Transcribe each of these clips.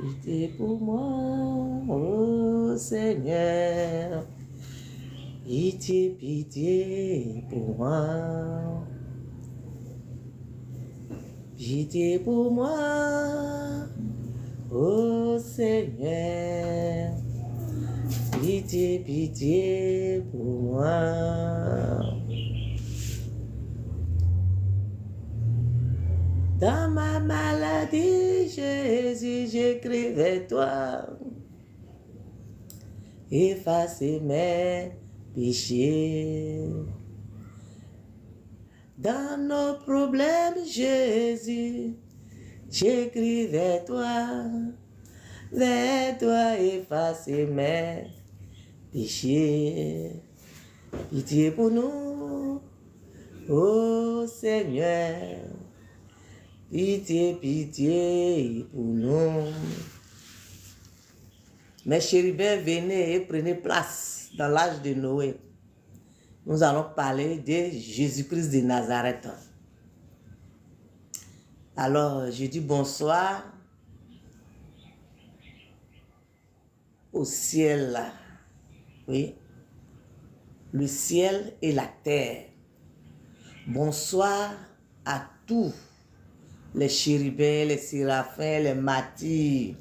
Pitié pour moi, oh Seigneur. Pitié, pitié pour moi. Pitié pour moi, oh Seigneur. Pitié, pitié pour moi. Dans ma maladie, Jésus, j'écrivais toi. Effacez mes péchés. Dans nos problèmes, Jésus, j'écrivais toi. Vers toi, effacez mes péchés. Pitié pour nous, ô Seigneur. Pitié, pitié pour nous. Mes chérubins, venez et prenez place dans l'âge de Noé. Nous allons parler de Jésus-Christ de Nazareth. Alors, je dis bonsoir au ciel, là. Oui, le ciel et la terre. Bonsoir à tous les chérubins, les séraphins, les martyrs,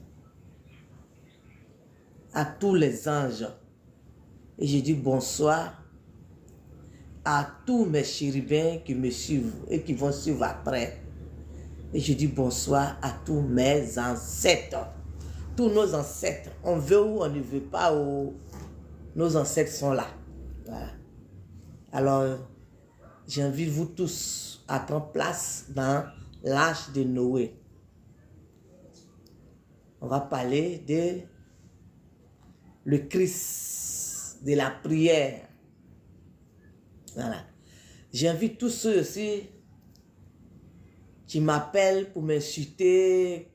à tous les anges. Et je dis bonsoir à tous mes chérubins qui me suivent et qui vont suivre après. Et je dis bonsoir à tous mes ancêtres. Tous nos ancêtres. On veut ou on ne veut pas, nos ancêtres sont là. Voilà. Alors, j'invite vous tous à prendre place dans l'âge de Noé. On va parler de le Christ, de la prière. Voilà. J'invite tous ceux aussi qui m'appellent pour m'insulter,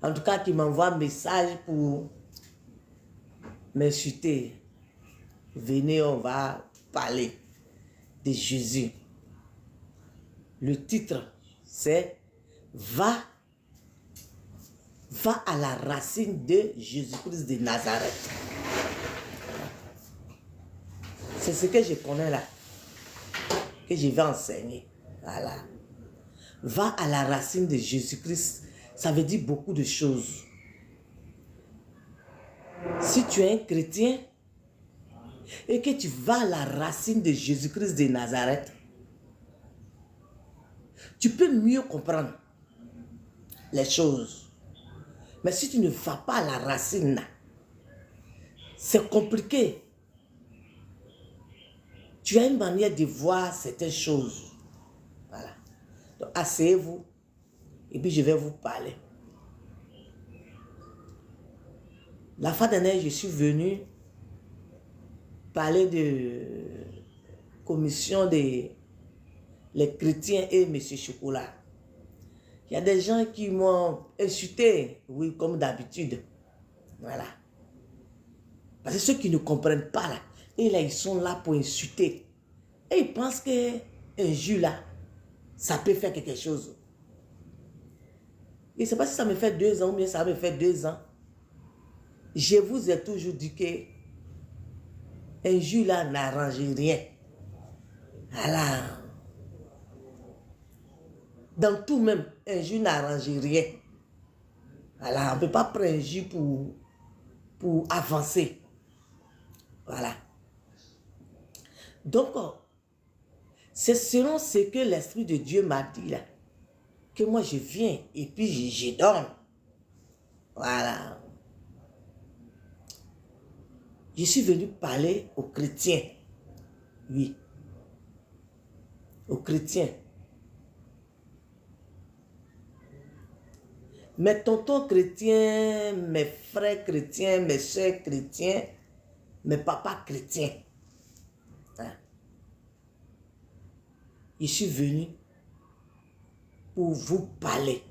en tout cas qui m'envoient un message pour m'insulter. Venez, on va parler de Jésus. Le titre, c'est Va à la racine de Jésus-Christ de Nazareth. C'est ce que je connais là, que je vais enseigner. Voilà. Va à la racine de Jésus-Christ, ça veut dire beaucoup de choses. Si tu es un chrétien et que tu vas à la racine de Jésus-Christ de Nazareth, tu peux mieux comprendre les choses. Mais si tu ne vas pas à la racine, c'est compliqué. Tu as une manière de voir certaines choses. Voilà. Donc, asseyez-vous et puis je vais vous parler. La fois dernière, je suis venu parler de commission des les chrétiens et M. Chocolat. Il y a des gens qui m'ont insulté, oui, comme d'habitude. Voilà. Parce que ceux qui ne comprennent pas, là, et là, ils sont là pour insulter. Et ils pensent qu'un jus, là, ça peut faire quelque chose. Je ne sais pas si ça me fait 2 ans ou bien ça me fait 2 ans. Je vous ai toujours dit que un jus, là, n'arrange rien. Voilà. Dans tout même, un jus n'arrange rien. Voilà, on ne peut pas prendre un jus pour avancer. Voilà. Donc, c'est selon ce que l'Esprit de Dieu m'a dit là, que moi je viens et puis je donne. Voilà. Je suis venu parler aux chrétiens. Oui. Aux chrétiens. Mes tontons chrétiens, mes frères chrétiens, mes soeurs chrétiens, mes papas chrétiens. Hein? Je suis venu pour vous parler.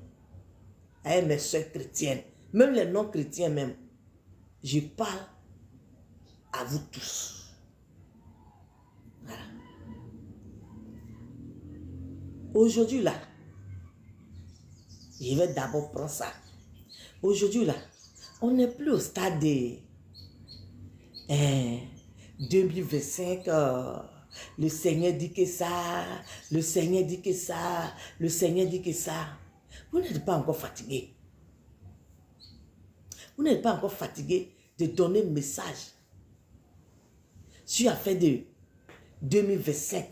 Avec mes soeurs chrétiennes, même les non-chrétiens même. Je parle à vous tous. Voilà. Aujourd'hui là, je vais d'abord prendre ça. Aujourd'hui, là, on n'est plus au stade de 2025. Le Seigneur dit que ça, le Seigneur dit que ça, le Seigneur dit que ça. Vous n'êtes pas encore fatigué. Vous n'êtes pas encore fatigué de donner un message sur la fin de 2025.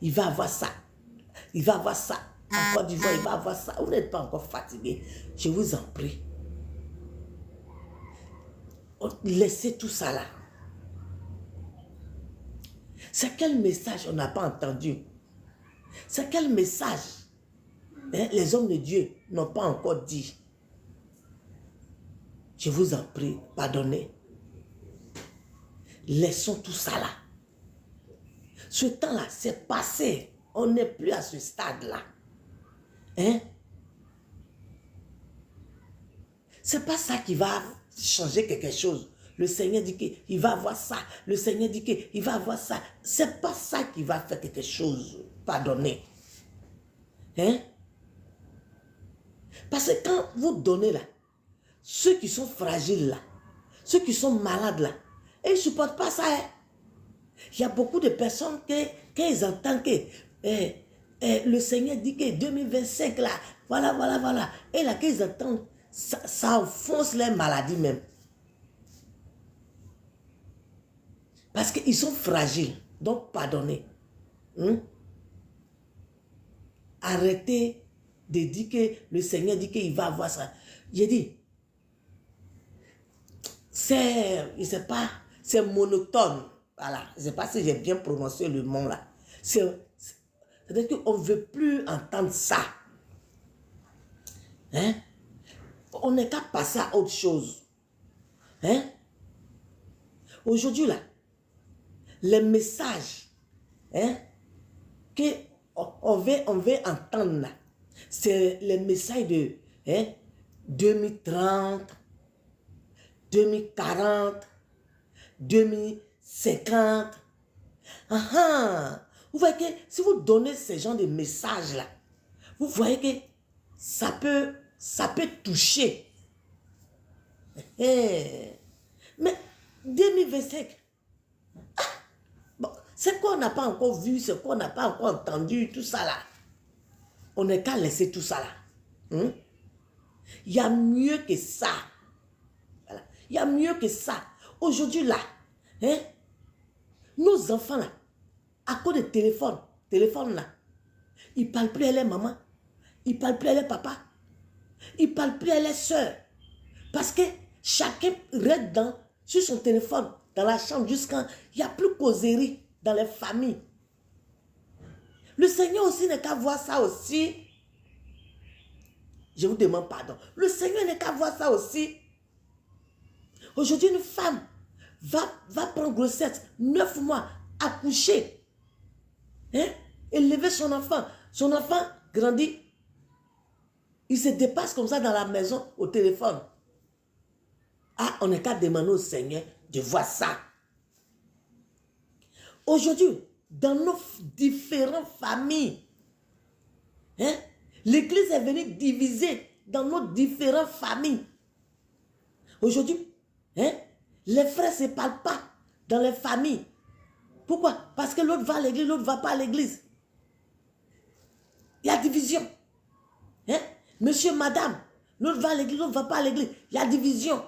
Il va avoir ça. Il va avoir ça. En Côte d'Ivoire, il va avoir ça. Vous n'êtes pas encore fatigué. Je vous en prie. Laissez tout ça là. C'est quel message on n'a pas entendu? C'est quel message les hommes de Dieu n'ont pas encore dit? Je vous en prie, pardonnez. Laissons tout ça là. Ce temps-là, c'est passé. On n'est plus à ce stade-là. Hein? C'est pas ça qui va changer quelque chose. Le Seigneur dit qu'il va avoir ça. Le Seigneur dit qu'il va avoir ça. C'est pas ça qui va faire quelque chose. Pardonnez. Hein? Parce que quand vous donnez là, ceux qui sont fragiles là, ceux qui sont malades là, ils ne supportent pas ça. Hein? Il y a beaucoup de personnes quand ils entendent que le Seigneur dit que 2025 là, voilà. Et là, quand ils entendent, ça enfonce les maladies même. Parce qu'ils sont fragiles. Donc, pardonnez. Arrêtez de dire que le Seigneur dit qu'il va avoir ça. J'ai dit, je ne sais pas, c'est monotone. Voilà, je ne sais pas si j'ai bien prononcé le mot là. C'est-à-dire qu'on ne veut plus entendre ça. Hein? On n'est qu'à passer à autre chose. Hein? Aujourd'hui là, les messages qu'on veut entendre là, c'est les messages de 2030, 2040, 2050. Vous voyez que si vous donnez ce genre de messages là, vous voyez que ça peut toucher. Mais 2025, bon, c'est quoi on n'a pas encore vu, c'est quoi on n'a pas encore entendu, tout ça là. On n'est qu'à laisser tout ça là. Il y a mieux que ça. Voilà. Il y a mieux que ça. Aujourd'hui là, nos enfants là, à cause de téléphone là, ils ne parlent plus à les mamans, ils ne parlent plus à les papas, ils ne parlent plus à les soeurs. Parce que chacun reste sur son téléphone, dans la chambre, jusqu'à... Il n'y a plus causerie dans les familles. Le Seigneur aussi n'est qu'à voir ça aussi. Je vous demande pardon. Le Seigneur n'est qu'à voir ça aussi. Aujourd'hui, une femme va prendre grossesse, 9 mois, accoucher. Élever son enfant. Son enfant grandit. Il se dépasse comme ça dans la maison, au téléphone. Ah, on n'est qu'à demander au Seigneur de voir ça. Aujourd'hui, dans nos différentes familles, l'Église est venue diviser dans nos différentes familles. Aujourd'hui, les frères ne se parlent pas dans les familles. Pourquoi? Parce que l'autre va à l'église, l'autre ne va pas à l'église. Il y a division. Monsieur, madame, l'autre va à l'église, l'autre ne va pas à l'église. Il y a division.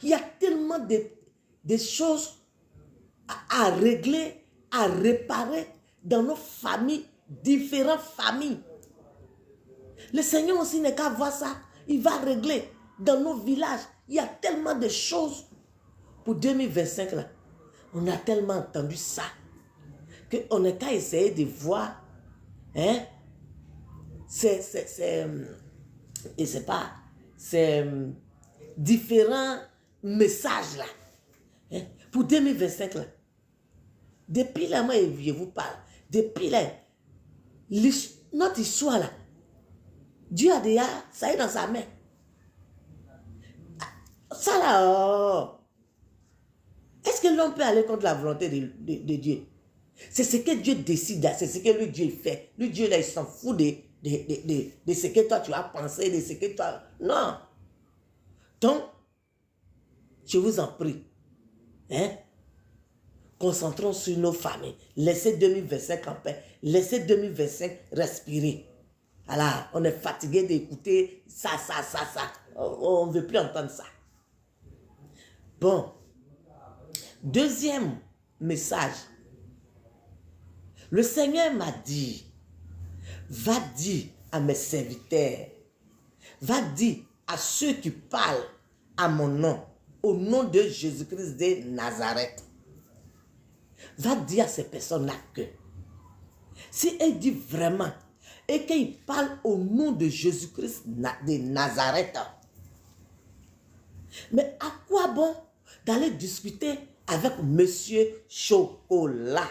Il y a tellement de choses à régler, à réparer dans nos familles, différentes familles. Le Seigneur aussi n'est qu'à voir ça. Il va régler dans nos villages. Il y a tellement de choses. Pour 2025, là, on a tellement entendu ça qu'on n'est qu'à essayer de voir c'est différents messages là. Pour 2025 là. Depuis là, moi je vous parle. Depuis là, notre histoire là, Dieu a déjà, ça est dans sa main. Ça là, est-ce que l'homme peut aller contre la volonté de Dieu? C'est ce que Dieu décide, c'est ce que lui Dieu fait. Lui Dieu là, il s'en fout de ce que toi tu as pensé, de ce que toi... Non. Donc, je vous en prie, hein, concentrons sur nos familles. Laissez 2025 en paix. Laissez 2025 respirer. Voilà, on est fatigué d'écouter ça. On ne veut plus entendre ça. Bon. Deuxième message. Le Seigneur m'a dit, va dire à mes serviteurs, va dire à ceux qui parlent à mon nom, au nom de Jésus-Christ de Nazareth, va dire à ces personnes-là que, si elle dit vraiment, et qu'il parle au nom de Jésus-Christ de Nazareth, mais à quoi bon d'aller discuter avec Monsieur Chocolat?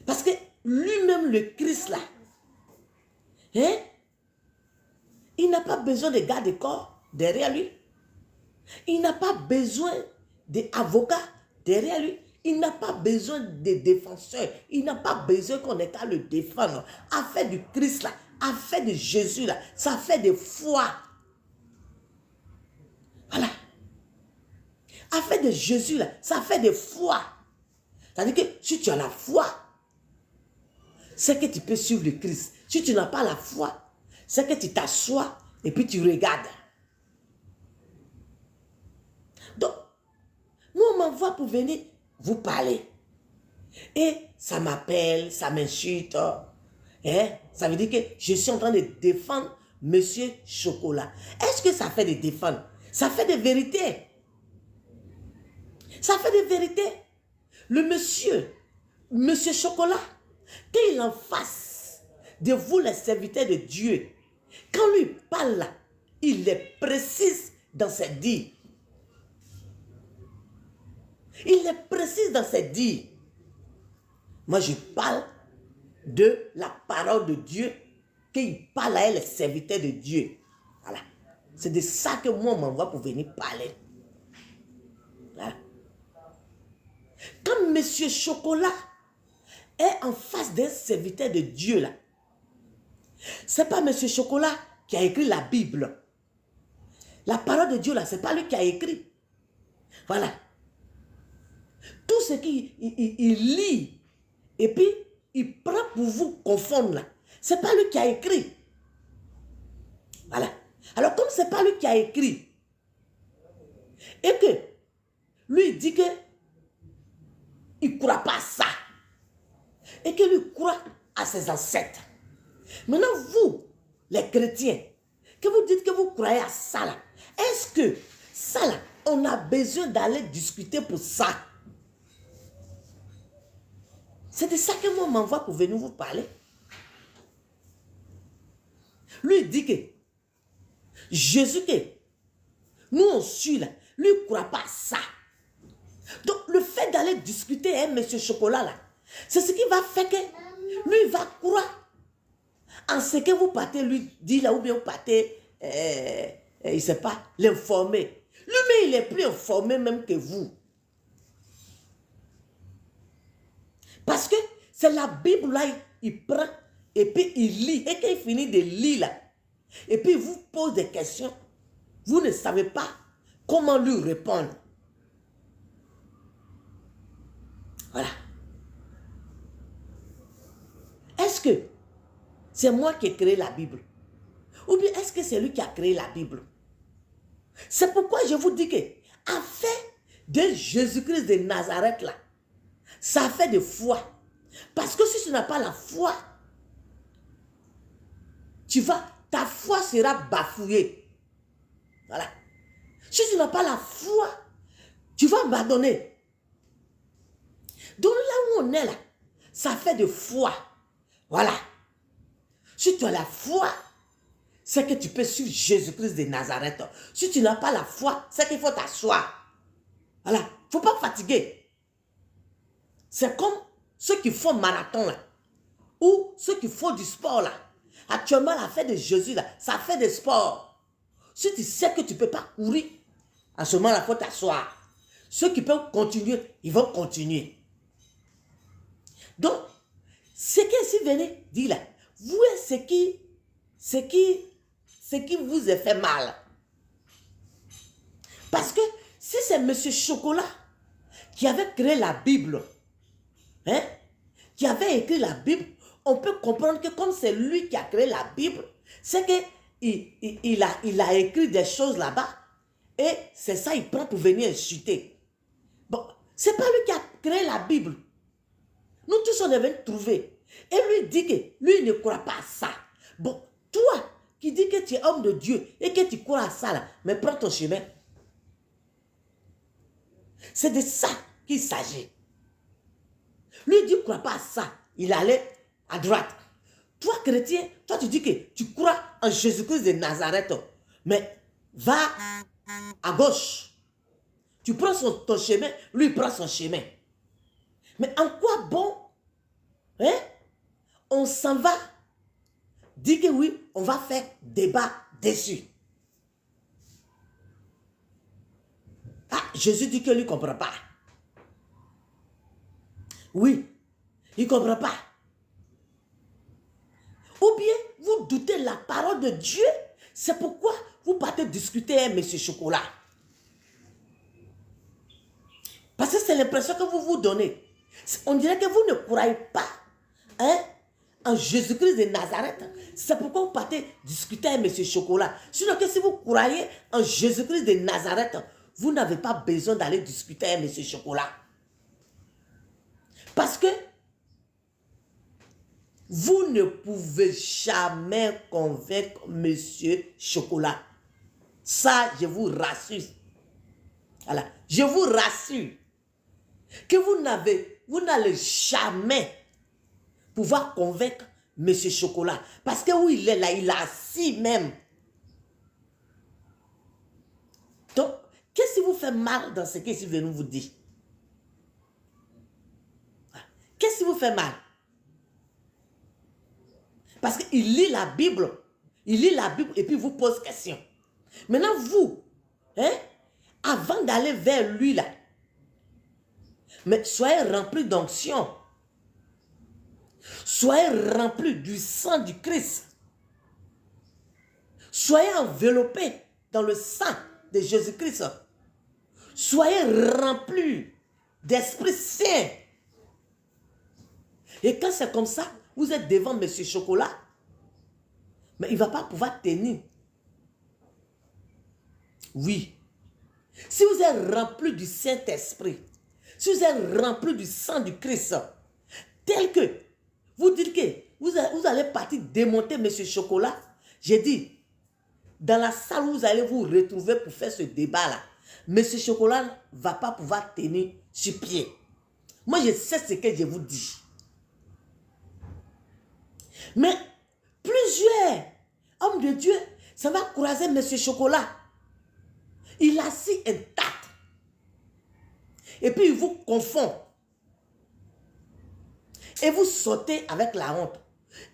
Parce que lui-même, le Christ là, hein, il n'a pas besoin de garde-corps derrière lui. Il n'a pas besoin d'avocats derrière lui. Il n'a pas besoin de défenseurs. Il n'a pas besoin qu'on ait qu'à le défendre. Affaire du Christ là, affaire de Jésus là, ça fait de foi. Voilà. Affaire de Jésus là, ça fait de foi. C'est-à-dire que si tu as la foi, c'est que tu peux suivre le Christ. Si tu n'as pas la foi, c'est que tu t'assois et puis tu regardes. Donc, nous on m'envoie pour venir vous parler. Et ça m'appelle, ça m'insulte. Hein? Ça veut dire que je suis en train de défendre Monsieur Chocolat. Est-ce que ça fait de défendre? Ça fait de vérité. Ça fait de vérité. Le Monsieur Chocolat, quand il est en face de vous, les serviteurs de Dieu, quand lui parle là, il est précis dans ses dires. Il est précis dans ses dires. Moi, je parle de la parole de Dieu, qu'il parle à elle, les serviteurs de Dieu. Voilà. C'est de ça que moi, on m'envoie pour venir parler. Voilà. Quand Monsieur Chocolat est en face d'un serviteur de Dieu, là, c'est pas Monsieur Chocolat qui a écrit la Bible. La parole de Dieu, là, c'est pas lui qui a écrit. Voilà. Tout ce qu'il lit, et puis il prend pour vous confondre, là. C'est pas lui qui a écrit. Voilà. Alors, comme c'est pas lui qui a écrit, et que lui dit que il ne croit pas à ça, et que lui croit à ses ancêtres. Maintenant, vous, les chrétiens, que vous dites que vous croyez à ça là, est-ce que ça là, on a besoin d'aller discuter pour ça? C'est de ça que moi m'envoie pour venir vous parler. Lui dit que Jésus que nous on suit là, lui ne croit pas à ça. Donc le fait d'aller discuter avec Monsieur Chocolat là, c'est ce qui va faire que lui il va croire en ce que vous partez lui dire là, ou bien vous partez, il ne sait pas, l'informer. Lui-même, il est plus informé même que vous. Parce que c'est la Bible là, il prend et puis il lit. Et quand il finit de lire là, et puis il vous pose des questions, vous ne savez pas comment lui répondre. Voilà. Est-ce que c'est moi qui ai créé la Bible? Ou bien est-ce que c'est lui qui a créé la Bible? C'est pourquoi je vous dis que, afin de Jésus-Christ de Nazareth là, ça fait de foi. Parce que si tu n'as pas la foi, ta foi sera bafouillée. Voilà. Si tu n'as pas la foi, tu vas abandonner. Donc là où on est là, ça fait de foi. Voilà. Si tu as la foi, c'est que tu peux suivre Jésus-Christ de Nazareth. Si tu n'as pas la foi, c'est qu'il faut t'asseoir. Voilà. Il ne faut pas fatiguer. C'est comme ceux qui font marathon là, ou ceux qui font du sport là. Actuellement, la fête de Jésus là, ça fait du sport. Si tu sais que tu ne peux pas courir, à ce moment-là, il faut t'asseoir. Ceux qui peuvent continuer, ils vont continuer. Donc, ce que si venez dire là, vous êtes ce qui vous a fait mal. Parce que si c'est M. Chocolat qui avait créé la Bible, hein, qui avait écrit la Bible, on peut comprendre que comme c'est lui qui a créé la Bible, c'est qu'il a écrit des choses là-bas et c'est ça il prend pour venir insulter. Bon, c'est pas lui qui a créé la Bible. Nous tous on devait le trouver. Et lui dit que lui il ne croit pas à ça. Bon, toi qui dis que tu es homme de Dieu et que tu crois à ça là, mais prends ton chemin. C'est de ça qu'il s'agit. Lui dit ne croit pas à ça. Il allait à droite. Toi, chrétien, toi, tu dis que tu crois en Jésus-Christ de Nazareth. Mais va à gauche. Tu prends ton chemin, lui prend son chemin. Mais en quoi bon, hein, on s'en va, dit que oui, on va faire débat dessus. Ah, Jésus dit que lui ne comprend pas. Oui, il ne comprend pas. Ou bien, vous doutez la parole de Dieu. C'est pourquoi vous partez discuter avec M. Chocolat. Parce que c'est l'impression que vous vous donnez. On dirait que vous ne croyez pas, hein, en Jésus-Christ de Nazareth. C'est pourquoi vous partez discuter avec M. Chocolat. Sinon que si vous croyez en Jésus-Christ de Nazareth, vous n'avez pas besoin d'aller discuter avec M. Chocolat. Parce que vous ne pouvez jamais convaincre M. Chocolat. Ça, je vous rassure. Voilà. Je vous rassure que vous n'allez jamais pouvoir convaincre M. Chocolat. Parce que où il est là, il est assis même. Donc, qu'est-ce qui vous fait mal dans ce que je viens de vous dire? Qu'est-ce qui vous fait mal? Parce qu'il lit la Bible. Il lit la Bible et puis vous pose question. Maintenant, vous, hein, avant d'aller vers lui, là, mais soyez remplis d'onction. Soyez remplis du sang du Christ. Soyez enveloppés dans le sang de Jésus-Christ. Soyez remplis d'Esprit Saint. Et quand c'est comme ça, vous êtes devant M. Chocolat, mais il ne va pas pouvoir tenir. Oui. Si vous êtes rempli du Saint-Esprit, si vous êtes rempli du sang du Christ, tel que vous dites que vous allez partir démonter M. Chocolat, j'ai dit, dans la salle où vous allez vous retrouver pour faire ce débat-là, M. Chocolat ne va pas pouvoir tenir sur pied. Moi, je sais ce que je vous dis. Mais plusieurs hommes de Dieu, ça va croiser M. Chocolat. Il a assis intact. Et puis il vous confond. Et vous sautez avec la honte.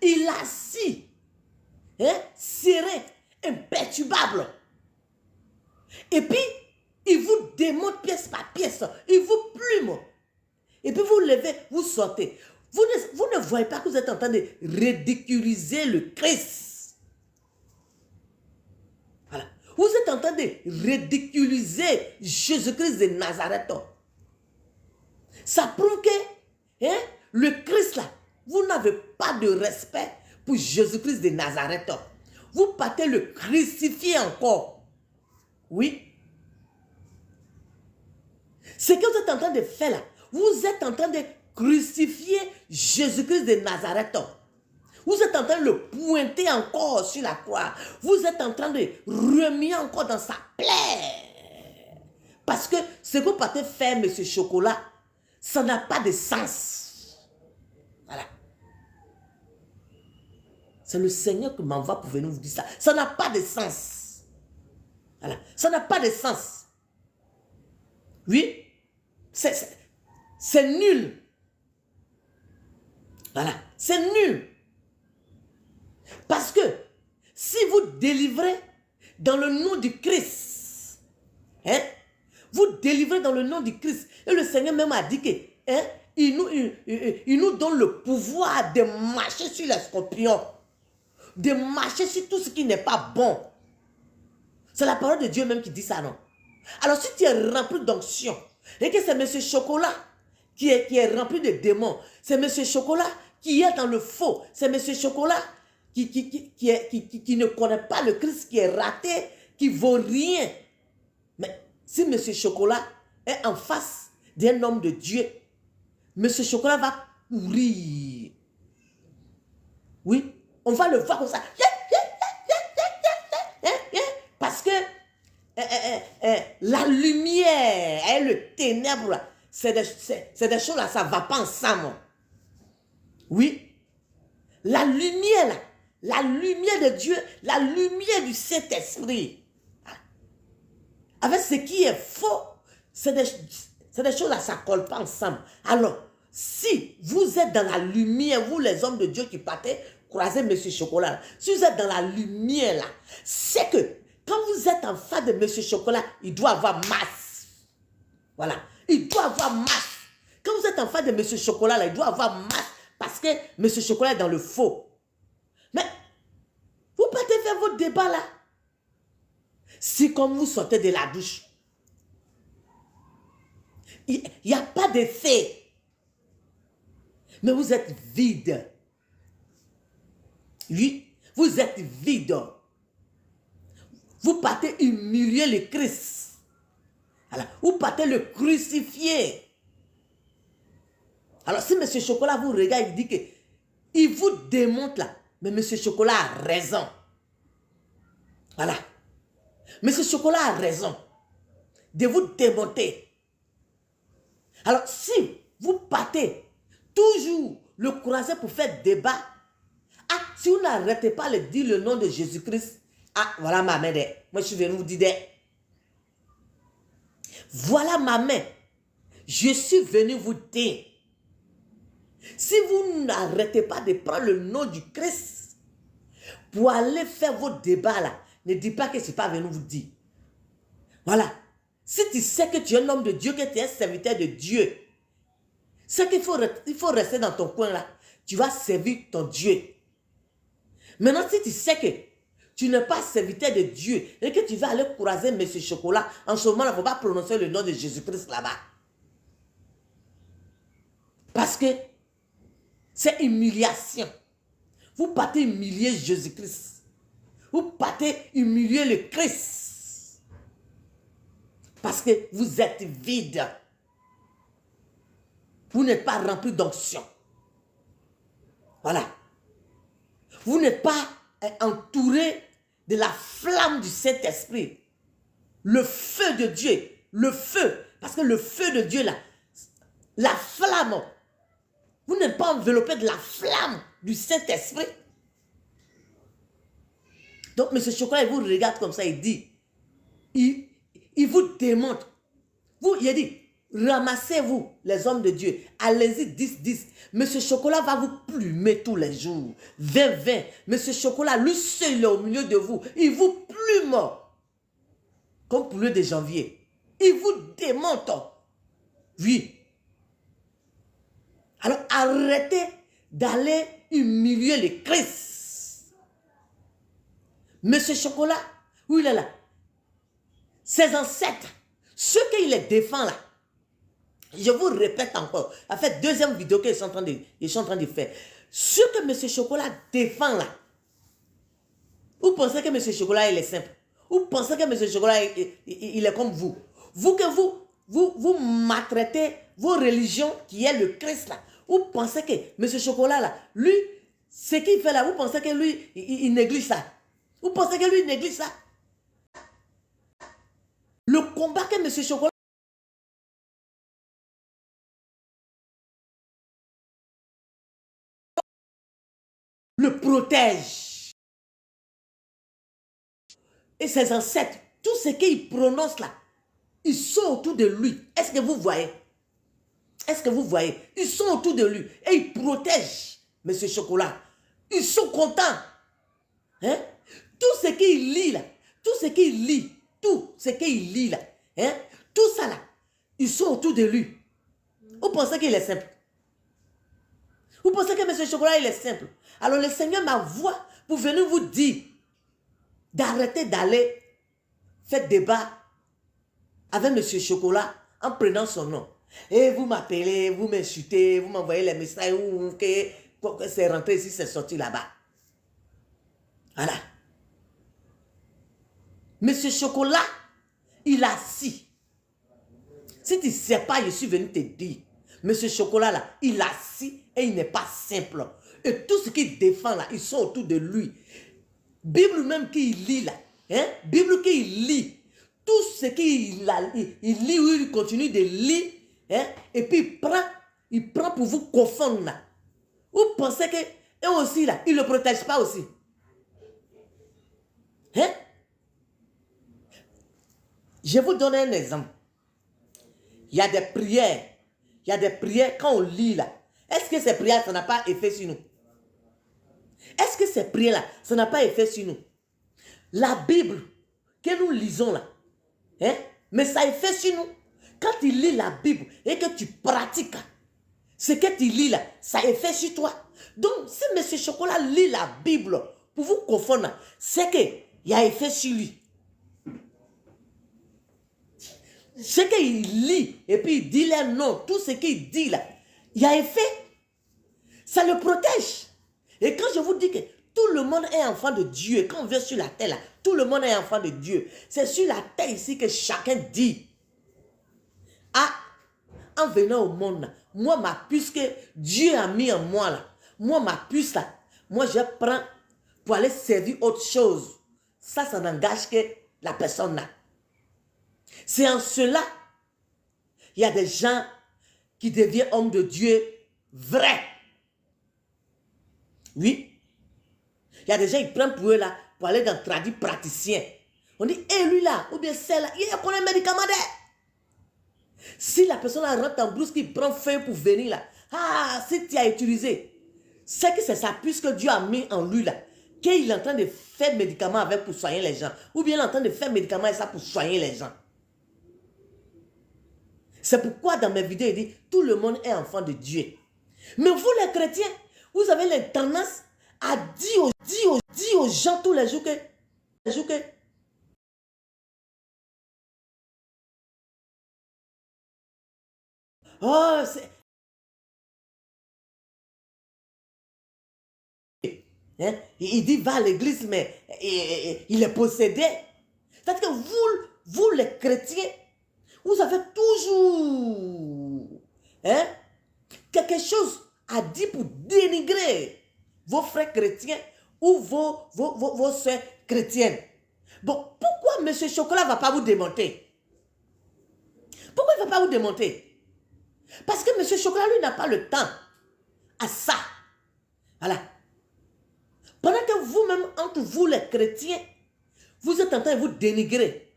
Il a assis, hein, serré, imperturbable. Et puis, il vous démonte pièce par pièce. Il vous plume. Et puis vous levez, vous sortez. Vous ne voyez pas que vous êtes en train de ridiculiser le Christ. Voilà. Vous êtes en train de ridiculiser Jésus-Christ de Nazareth. Ça prouve que, hein, le Christ là, vous n'avez pas de respect pour Jésus-Christ de Nazareth. Vous partez le crucifier encore. Oui. Ce que vous êtes en train de faire là, vous êtes en train de crucifier Jésus-Christ de Nazareth. Vous êtes en train de le pointer encore sur la croix. Vous êtes en train de remuer encore dans sa plaie. Parce que ce que vous partez faire, M. Chocolat, ça n'a pas de sens. Voilà. C'est le Seigneur qui m'envoie pour venir vous dire ça. Ça n'a pas de sens. Voilà. Ça n'a pas de sens. Oui. C'est nul. Voilà. C'est nul. Parce que si vous délivrez dans le nom du Christ, hein, vous délivrez dans le nom du Christ, et le Seigneur même a dit que, hein, il nous donne le pouvoir de marcher sur les scorpions, de marcher sur tout ce qui n'est pas bon. C'est la parole de Dieu même qui dit ça, non? Alors si tu es rempli d'onction, et que c'est Monsieur Chocolat qui est rempli de démons, c'est Monsieur Chocolat qui est dans le faux, c'est Monsieur Chocolat qui ne connaît pas le Christ, qui est raté, qui ne vaut rien. Mais si Monsieur Chocolat est en face d'un homme de Dieu, Monsieur Chocolat va courir. Oui, on va le voir comme ça. Parce que la lumière et le ténèbre, c'est des choses là, ça ne va pas ensemble. Oui, la lumière de Dieu, la lumière du Saint-Esprit, avec ce qui est faux, c'est des choses là, ça ne colle pas ensemble. Alors, si vous êtes dans la lumière, vous les hommes de Dieu qui partez croiser Monsieur Chocolat, si vous êtes dans la lumière là, c'est que quand vous êtes en face de Monsieur Chocolat, il doit avoir masse. Voilà, il doit avoir masse. Quand vous êtes en face de Monsieur Chocolat là, il doit avoir masse parce que Monsieur Chocolat est dans le faux. Mais vous partez faire votre débat là. Si comme vous sortez de la douche, il n'y a pas d'effet. Mais vous êtes vide. Oui, vous êtes vide. Vous partez humilier le Christ. Alors, vous partez le crucifier. Alors, si M. Chocolat vous regarde, il dit que il vous démonte là. Mais M. Chocolat a raison. Voilà. M. Chocolat a raison de vous démonter. Alors, si vous partez toujours le croiser pour faire débat, ah, si vous n'arrêtez pas de dire le nom de Jésus-Christ, ah, voilà ma main. Moi, je suis venu vous dire. Voilà ma main. Je suis venu vous dire. Si vous n'arrêtez pas de prendre le nom du Christ pour aller faire vos débats là, ne dites pas que je ne suis pas venu vous dire. Voilà. Si tu sais que tu es un homme de Dieu, que tu es un serviteur de Dieu, c'est qu'il faut rester dans ton coin là. Tu vas servir ton Dieu. Maintenant, si tu sais que tu n'es pas serviteur de Dieu et que tu vas aller croiser M. Chocolat, en ce moment, il ne faut pas prononcer le nom de Jésus-Christ là-bas. Parce que c'est humiliation. Vous partez humilier Jésus-Christ. Vous partez humilier le Christ. Parce que vous êtes vide. Vous n'êtes pas rempli d'onction. Voilà. Vous n'êtes pas entouré de la flamme du Saint-Esprit. Le feu de Dieu. Le feu. Parce que le feu de Dieu là, la flamme. Vous n'êtes pas enveloppé de la flamme du Saint-Esprit. Donc M. Chocolat, il vous regarde comme ça, il dit, il vous démontre. Vous, il a dit, ramassez-vous, les hommes de Dieu. Allez-y, 10. M. Chocolat va vous plumer tous les jours. 20. M. Chocolat, lui seul, il est au milieu de vous. Il vous plume. Comme pour le de janvier. Il vous démonte. Oui. Alors, arrêtez d'aller humilier le Christ. M. Chocolat, où il est là? Ses ancêtres, ceux qu'il les défend là, je vous répète encore, en fait, deuxième vidéo qu'ils sont en train de faire. Ce que M. Chocolat défend là, vous pensez que M. Chocolat il est simple? Vous pensez que M. Chocolat il est comme vous? Vous que vous maltraitez vos religions qui est le Christ là. Vous pensez que M. Chocolat là, lui, ce qu'il fait là, vous pensez que lui, il néglige ça? Vous pensez que lui, il néglige ça? Le combat que M. Chocolat le protège. Et ses ancêtres, tout ce qu'il prononce là, ils sont autour de lui. Est-ce que vous voyez? Est-ce que vous voyez? Ils sont autour de lui. Et ils protègent M. Chocolat. Ils sont contents. Hein? Tout ce qu'il lit là, tout ce qu'il lit là, hein? Tout ça là, ils sont autour de lui. Vous pensez qu'il est simple? Vous pensez que M. Chocolat il est simple? Alors le Seigneur m'envoie pour venir vous dire d'arrêter d'aller faire débat avec M. Chocolat en prenant son nom. Et vous m'appelez, vous m'insultez, vous m'envoyez les messages que c'est rentré ici, c'est sorti là-bas. Voilà. M. Chocolat, il a si. Si tu ne sais pas, je suis venu te dire. M. Chocolat là, il a si et il n'est pas simple. Et tout ce qu'il défend là, ils sont autour de lui. Bible même qu'il lit là, hein? Bible qu'il lit, tout ce qu'il il lit ou il continue de lire, hein? Et puis il prend pour vous confondre là. Vous pensez que eux aussi là, ils ne le protègent pas aussi. Hein? Je vais vous donner un exemple. Il y a des prières. Il y a des prières quand on lit là. Est-ce que ces prières, ça n'a pas effet sur nous? Est-ce que ces prières-là, ça n'a pas effet sur nous? La Bible que nous lisons là, hein, mais ça a effet sur nous. Quand tu lis la Bible et que tu pratiques ce que tu lis là, ça a effet sur toi. Donc, si M. Chocolat lit la Bible pour vous confondre, c'est qu'il y a effet sur lui. Ce qu'il lit et puis il dit les noms, tout ce qu'il dit là, il y a effet. Ça le protège. Et quand je vous dis que tout le monde est enfant de Dieu, quand on vient sur la terre là, tout le monde est enfant de Dieu. C'est sur la terre ici que chacun dit, ah, en venant au monde là, moi ma puce que Dieu a mis en moi là, moi ma puce là, moi je prends pour aller servir autre chose. Ça n'engage que la personne là. C'est en cela, il y a des gens qui deviennent hommes de Dieu vrais. Oui. Il y a des gens qui prennent pour eux là, pour aller dans le tradit praticien. On dit, hé lui là, ou bien celle là, il a pris un médicament d'air. Si la personne là rentre en blouse, qui prend feu pour venir là, ah, si tu as utilisé, c'est que c'est ça, puisque Dieu a mis en lui là, qu'il est en train de faire médicament avec pour soigner les gens. Ou bien il est en train de faire médicament et ça pour soigner les gens. C'est pourquoi dans mes vidéos, il dit, tout le monde est enfant de Dieu. Mais vous les chrétiens, vous avez la tendance à dire aux gens tous les jours que oh, c'est... Hein? Il dit, va à l'église, mais il est possédé. C'est-à-dire que vous les chrétiens, vous avez toujours hein, quelque chose à dire pour dénigrer vos frères chrétiens ou vos soeurs chrétiennes. Bon, pourquoi M. Chocolat ne va pas vous démonter? Pourquoi il ne va pas vous démonter? Parce que M. Chocolat, lui, n'a pas le temps à ça. Voilà. Pendant que vous-même, entre vous les chrétiens, vous êtes en train de vous dénigrer.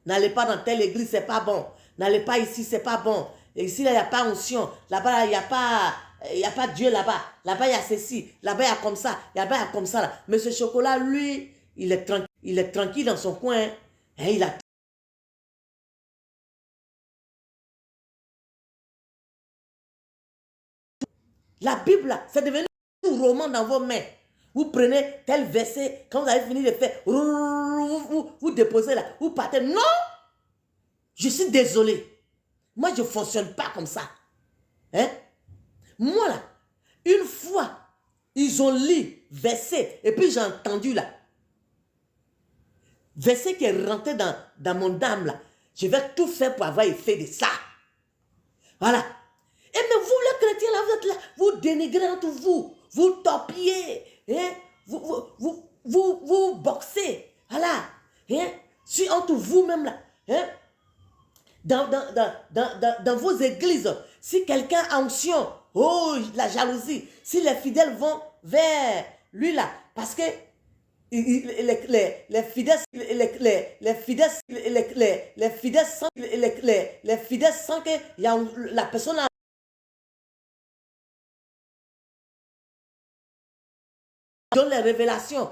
N'allez pas dans telle église, c'est pas bon. N'allez pas ici, c'est pas bon. Et ici, il n'y a pas onction. Là-bas, il n'y a pas Dieu là-bas. Là-bas, il y a ceci. Là-bas, il y a comme ça. Là-bas, il y a comme ça. Là. Monsieur Chocolat, lui, il est tranquille dans son coin. Et il a... La Bible, c'est devenu un roman dans vos mains. Vous prenez tel verset, quand vous avez fini de faire, vous déposez là, vous partez. Non! Je suis désolé. Moi, je ne fonctionne pas comme ça. Hein? Moi, là, une fois, ils ont lu verset, et puis j'ai entendu là, verset qui est rentré dans mon âme là. Je vais tout faire pour avoir effet de ça. Voilà. Et mais vous, les chrétiens, là, vous êtes là, vous dénigrez entre vous, vous torpillez, hein? vous boxez. Voilà. Hein? Si entre vous-même là, hein? Dans vos églises, si quelqu'un a onction, oh, la jalousie, si les fidèles vont vers lui là, parce que les fidèles sentent que la personne a donne les révélations.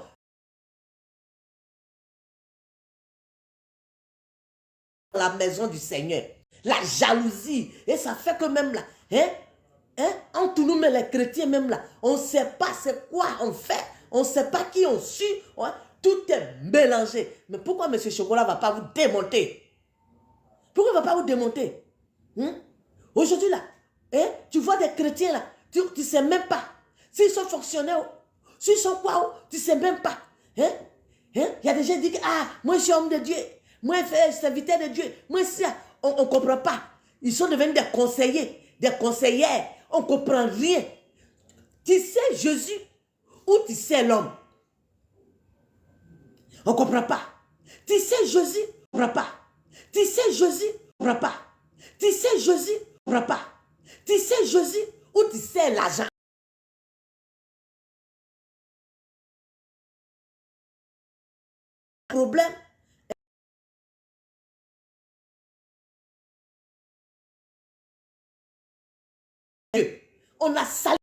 La maison du Seigneur, la jalousie, et ça fait que même là, entre nous, mais les chrétiens même là, on ne sait pas c'est quoi on fait, on ne sait pas qui on suit, ouais, tout est mélangé. Mais pourquoi M. Chocolat ne va pas vous démonter? Pourquoi il ne va pas vous démonter? Aujourd'hui, là, tu vois des chrétiens, là, tu ne sais même pas. S'ils sont fonctionnaires, s'ils sont quoi, tu ne sais même pas. Il y a des gens qui disent, ah, moi je suis homme de Dieu, moi je suis serviteur de Dieu, moi ça, on ne comprend pas. Ils sont devenus des conseillers, des conseillères, on ne comprend rien. Tu sais Jésus ou tu sais l'homme? On ne comprend pas. Tu sais Jésus, on ne comprend pas. Tu sais Jésus, on ne comprend pas. Tu sais Jésus, on ne comprend pas. Tu sais Jésus ou tu sais l'argent? Le problème, on a sali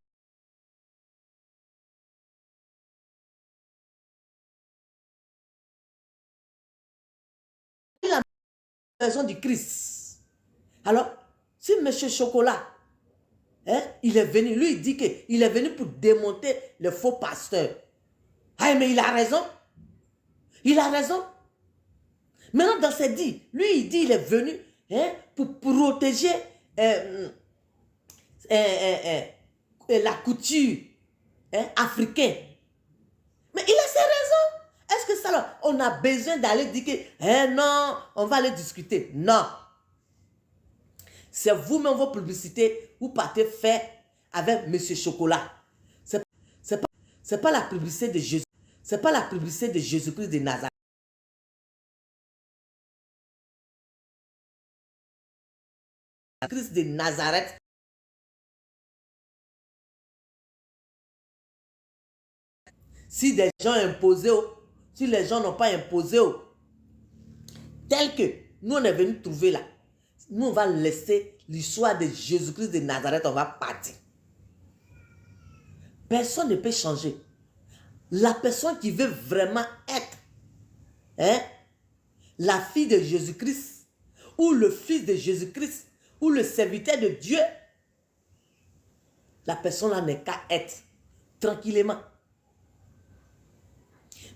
la maison du Christ. Alors, si M. Chocolat, il est venu, lui il dit qu'il est venu pour démonter le faux pasteur. Ah, mais il a raison. Il a raison. Maintenant, dans ses dits, lui il dit qu'il est venu pour protéger la couture africaine. Mais il a ses raisons. Est-ce que ça, là, on a besoin d'aller dire que, non, on va aller discuter? Non. C'est vous-même vos publicités, vous partez faire avec M. Chocolat. C'est pas la publicité de Jésus. C'est pas la publicité de Jésus-Christ de Nazareth. Christ de Nazareth. Si des gens imposés, si les gens n'ont pas imposé, tel que nous on est venu trouver là, nous on va laisser l'histoire de Jésus-Christ de Nazareth, on va partir. Personne ne peut changer. La personne qui veut vraiment être la fille de Jésus-Christ, ou le fils de Jésus-Christ, ou le serviteur de Dieu, la personne là n'est qu'à être tranquillement.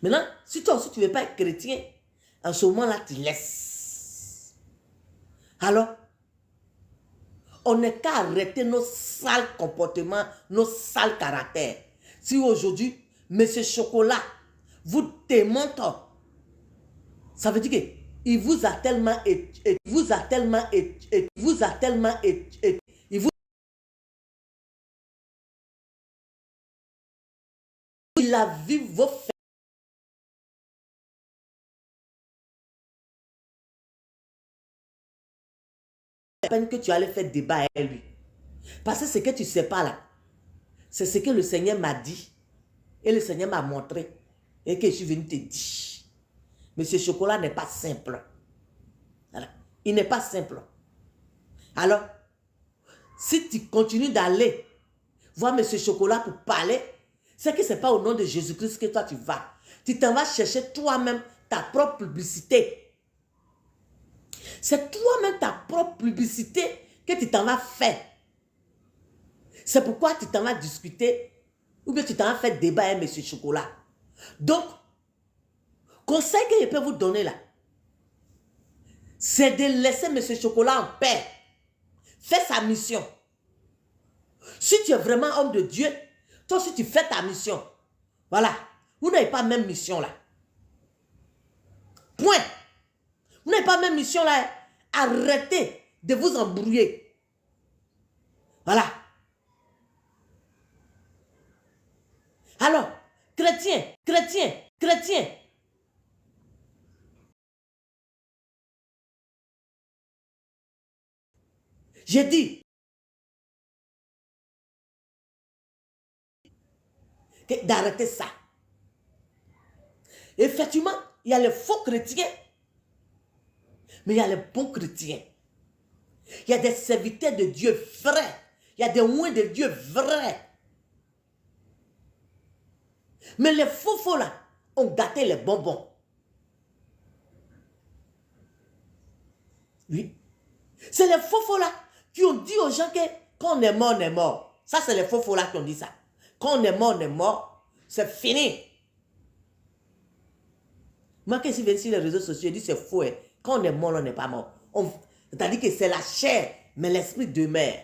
Maintenant, si toi aussi tu ne veux pas être chrétien, en ce moment-là, tu laisses. Alors, on n'est qu'à arrêter nos sales comportements, nos sales caractères. Si aujourd'hui, M. Chocolat vous démonte, ça veut dire qu'il vous a tellement il a vu vos faits. Peine que tu allais faire débat avec lui. Parce que ce que tu ne sais pas là, c'est ce que le Seigneur m'a dit. Et le Seigneur m'a montré. Et que je suis venu te dire. Mais ce chocolat n'est pas simple. Voilà. Il n'est pas simple. Alors, si tu continues d'aller voir M. Chocolat pour parler, c'est que ce n'est pas au nom de Jésus-Christ que toi tu vas. Tu t'en vas chercher toi-même ta propre publicité. C'est toi-même ta propre publicité que tu t'en vas faire. C'est pourquoi tu t'en vas discuter ou bien tu t'en vas faire débat avec M. Chocolat. Donc, conseil que je peux vous donner là, c'est de laisser M. Chocolat en paix. Fais sa mission. Si tu es vraiment homme de Dieu, toi aussi tu fais ta mission. Voilà. Vous n'avez pas la même mission là. Point. Vous n'avez pas la même mission là. Arrêtez de vous embrouiller. Voilà. Alors, chrétien. J'ai dit d'arrêter ça. Effectivement, il y a les faux chrétiens, mais il y a les bons chrétiens. Il y a des serviteurs de Dieu vrais. Il y a des oints de Dieu vrais. Mais les faux là ont gâté les bonbons. Oui. C'est les faux là qui ont dit aux gens que quand on est mort, on est mort. Ça, c'est les faux là qui ont dit ça. Quand on est mort, c'est fini. Moi, quand je suis venu sur les réseaux sociaux, je dis c'est faux. Quand on est mort, on n'est pas mort. C'est-à-dire que c'est la chair, mais l'esprit demeure.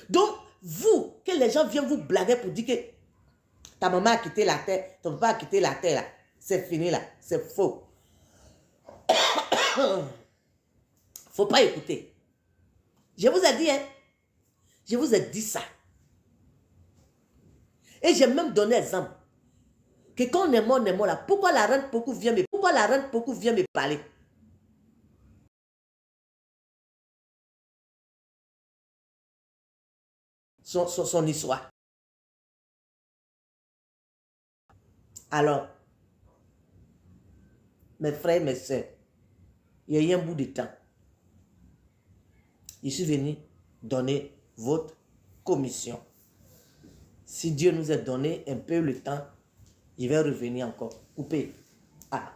Donc, vous, que les gens viennent vous blaguer pour dire que ta maman a quitté la terre, ton papa a quitté la terre, là. C'est fini, là. C'est faux. Faut pas écouter. Je vous ai dit, hein. Je vous ai dit ça. Et j'ai même donné exemple. Que quand on est mort là. Pourquoi la reine beaucoup vient me parler? Son histoire. Alors, mes frères, mes soeurs, il y a eu un bout de temps. Je suis venu donner votre commission. Si Dieu nous a donné un peu le temps, je vais revenir encore. Couper. Ah.